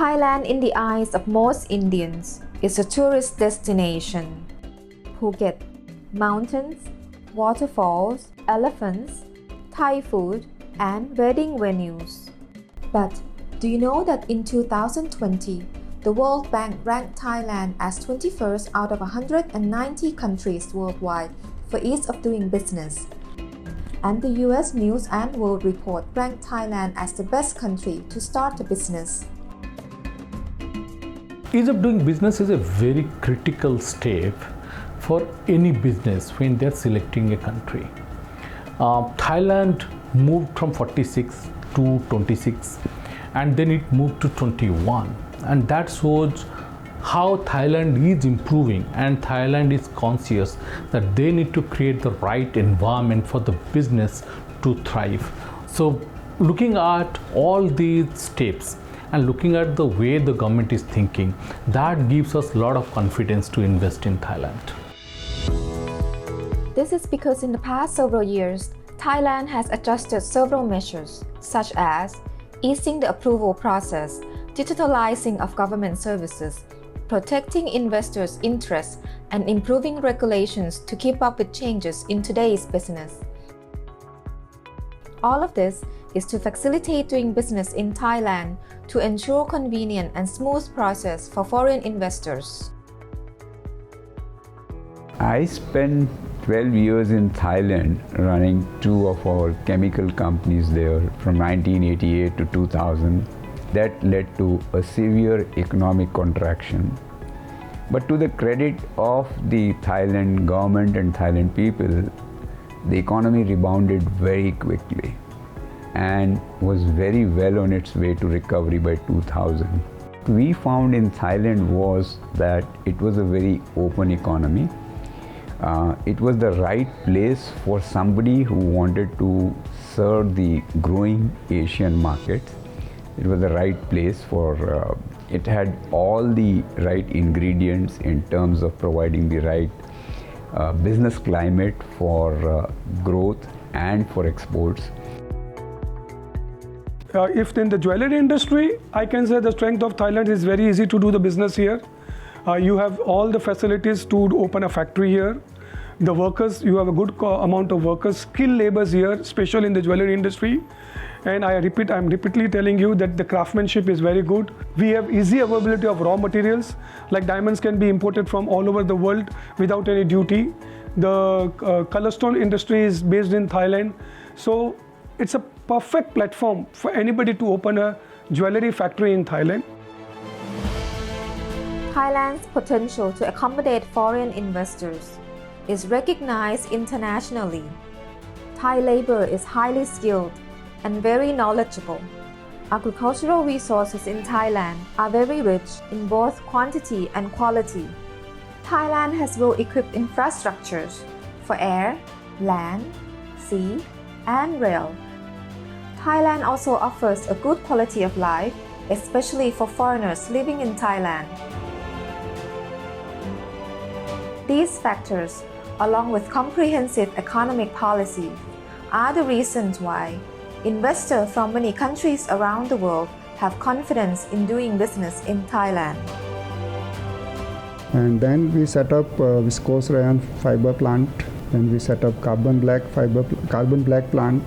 Thailand, in the eyes of most Indians, is a tourist destination. Phuket, mountains, waterfalls, elephants, Thai food, and wedding venues. But do you know that in 2020, the World Bank ranked Thailand as 21st out of 190 countries worldwide for ease of doing business? And the US News and World Report ranked Thailand as the best country to start a business. Ease of doing business is a very critical step for any business when they're selecting a country. Thailand moved from 46 to 26 and then it moved to 21, and that shows how Thailand is improving, and Thailand is conscious that they need to create the right environment for the business to thrive. So looking at all these steps and looking at the way the government is thinking, that gives us a lot of confidence to invest in Thailand. This is because in the past several years, Thailand has adjusted several measures, such as easing the approval process, digitalizing of government services, protecting investors' interests, and improving regulations to keep up with changes in today's business. All of this is to facilitate doing business in Thailand to ensure convenient and smooth process for foreign investors. I spent 12 years in Thailand running two of our chemical companies there from 1988 to 2000. That led to a severe economic contraction. But to the credit of the Thailand government and Thailand people, the economy rebounded very quickly and was very well on its way to recovery by 2000. What we found in Thailand was that it was a very open economy. It was the right place for somebody who wanted to serve the growing Asian market. It was the right place for, it had all the right ingredients in terms of providing the right business climate for growth and for exports. If in the jewelry industry, I can say the strength of Thailand is very easy to do the business here. You have all the facilities to open a factory here. The workers, you have a good amount of workers, skilled laborers here, especially in the jewelry industry. And I'm repeatedly telling you that the craftsmanship is very good. We have easy availability of raw materials, like diamonds can be imported from all over the world without any duty. The color stone industry is based in Thailand. So it's a perfect platform for anybody to open a jewelry factory in Thailand. Thailand's potential to accommodate foreign investors is recognized internationally. Thai labor is highly skilled and very knowledgeable. Agricultural resources in Thailand are very rich in both quantity and quality. Thailand has well-equipped infrastructures for air, land, sea, and rail. Thailand also offers a good quality of life, especially for foreigners living in Thailand. These factors, along with comprehensive economic policy, are the reasons why investors from many countries around the world have confidence in doing business in Thailand. And then we set up viscose rayon fiber plant, then we set up carbon black plant,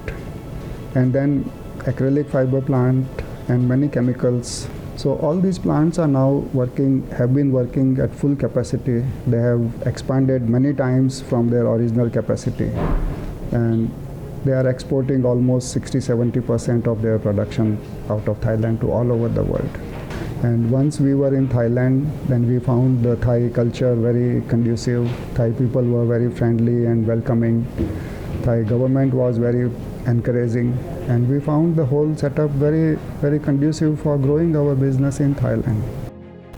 and then acrylic fiber plant and many chemicals. So all these plants are now have been working at full capacity. They have expanded many times from their original capacity. And they are exporting almost 60-70% of their production out of Thailand to all over the world. And once we were in Thailand, then we found the Thai culture very conducive. Thai people were very friendly and welcoming. Thai government was very encouraging, and we found the whole setup very, very conducive for growing our business in Thailand.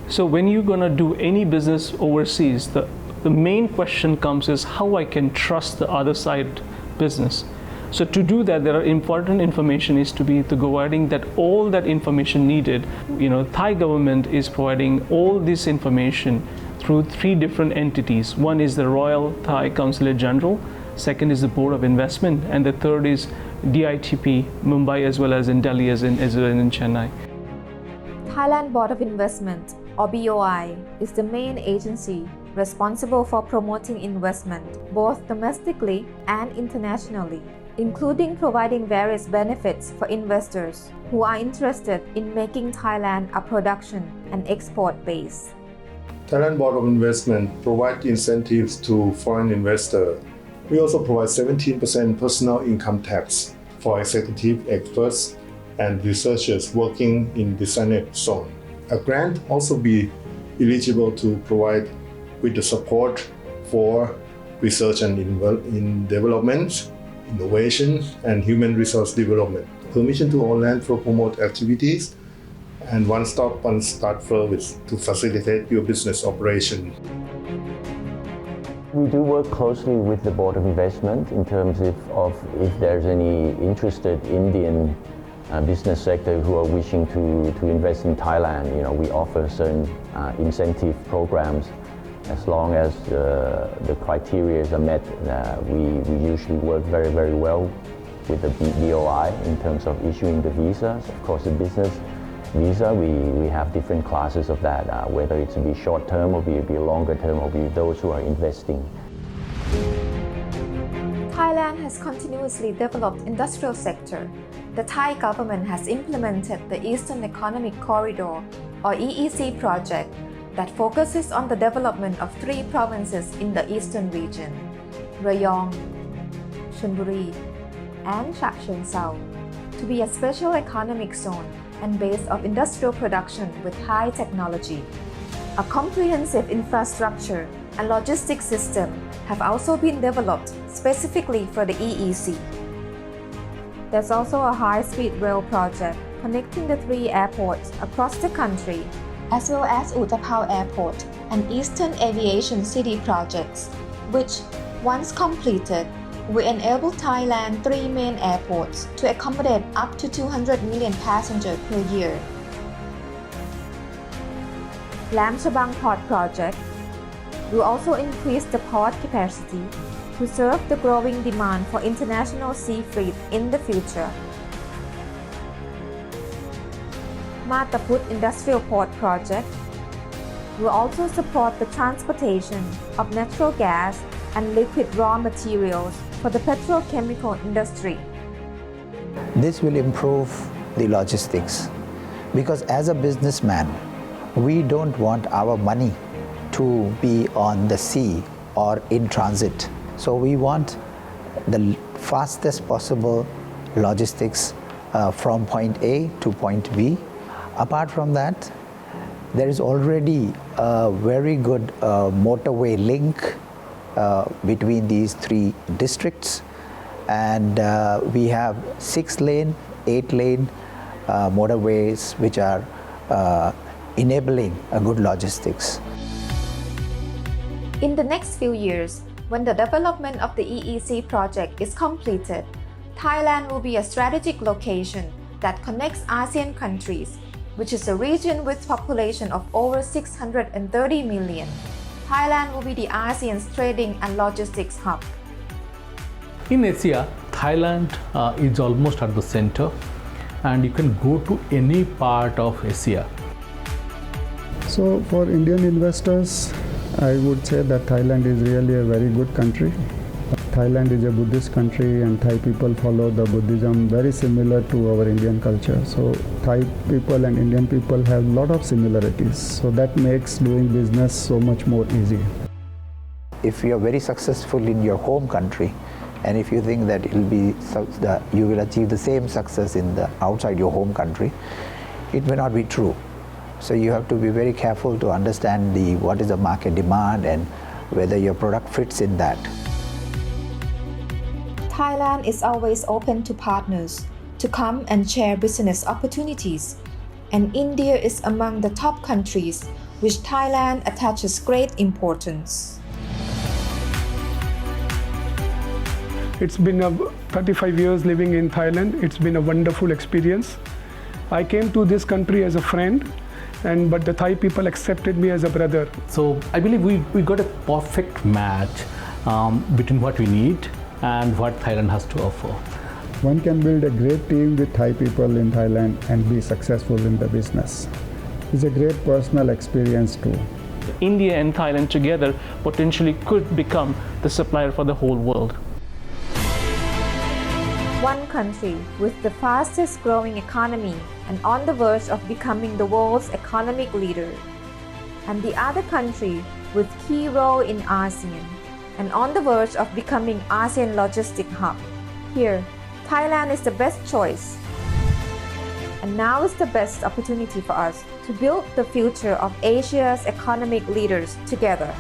So when you're going to do any business overseas, the main question comes is how I can trust the other side business. So to do that, there are important information is to be providing that all that information needed. Thai government is providing all this information through 3 different entities. One is the Royal Thai Consulate-General, second is the Board of Investment, and the third is DITP, Mumbai as well as in Delhi as well as in Chennai. Thailand Board of Investment, or BOI, is the main agency responsible for promoting investment both domestically and internationally, including providing various benefits for investors who are interested in making Thailand a production and export base. Thailand Board of Investment provides incentives to foreign investors. We also provide 17% personal income tax for executive experts and researchers working in designated zone. A grant also be eligible to provide with the support for research and in development, innovation, and human resource development. Permission to own land for promote activities, and one-stop, one-start service to facilitate your business operation. We do work closely with the Board of Investment in terms of if there's any interested Indian business sector who are wishing to invest in Thailand. We offer certain incentive programs as long as the criteria are met. We usually work very, very well with the BOI in terms of issuing the visas. Of course, the business visa, we have different classes of that, whether it's be short term or be longer term or be those who are investing. Thailand has continuously developed industrial sector. The Thai government has implemented the Eastern Economic Corridor, or EEC project, that focuses on the development of 3 provinces in the eastern region, Rayong, Chonburi, and Chak Chon Sao, to be a special economic zone and base of industrial production with high technology. A comprehensive infrastructure and logistics system have also been developed specifically for the EEC. There's also a high-speed rail project connecting the 3 airports across the country, as well as Utapao Airport and Eastern Aviation City projects, which, once completed, will enable Thailand 3 main airports to accommodate up to 200 million passengers per year. Lam Chabang Port Project will also increase the port capacity to serve the growing demand for international sea freight in the future. Mataput Industrial Port Project will also support the transportation of natural gas and liquid raw materials for the petrochemical industry. This will improve the logistics, because as a businessman, we don't want our money to be on the sea or in transit. So we want the fastest possible logistics from point A to point B. Apart from that, there is already a very good motorway link between these 3 districts, and we have 6-lane, 8-lane motorways which are enabling a good logistics. In the next few years, when the development of the EEC project is completed, Thailand will be a strategic location that connects ASEAN countries, which is a region with population of over 630 million. Thailand will be the ASEAN's trading and logistics hub. In Asia, Thailand is almost at the center, and you can go to any part of Asia. So for Indian investors, I would say that Thailand is really a very good country. Thailand is a Buddhist country, and Thai people follow the Buddhism very similar to our Indian culture. So Thai people and Indian people have a lot of similarities. So that makes doing business so much more easy. If you are very successful in your home country, and if you think that you will achieve the same success in the outside your home country, it may not be true. So you have to be very careful to understand what is the market demand and whether your product fits in that. Thailand is always open to partners to come and share business opportunities, and India is among the top countries which Thailand attaches great importance. It's been 35 years living in Thailand. It's been a wonderful experience. I came to this country as a friend, but the Thai people accepted me as a brother. So I believe we got a perfect match between what we need and what Thailand has to offer. One can build a great team with Thai people in Thailand and be successful in the business. It's a great personal experience too. India and Thailand together potentially could become the supplier for the whole world. One country with the fastest growing economy and on the verge of becoming the world's economic leader, and the other country with key role in ASEAN and on the verge of becoming ASEAN logistic hub. Here, Thailand is the best choice. And now is the best opportunity for us to build the future of Asia's economic leaders together.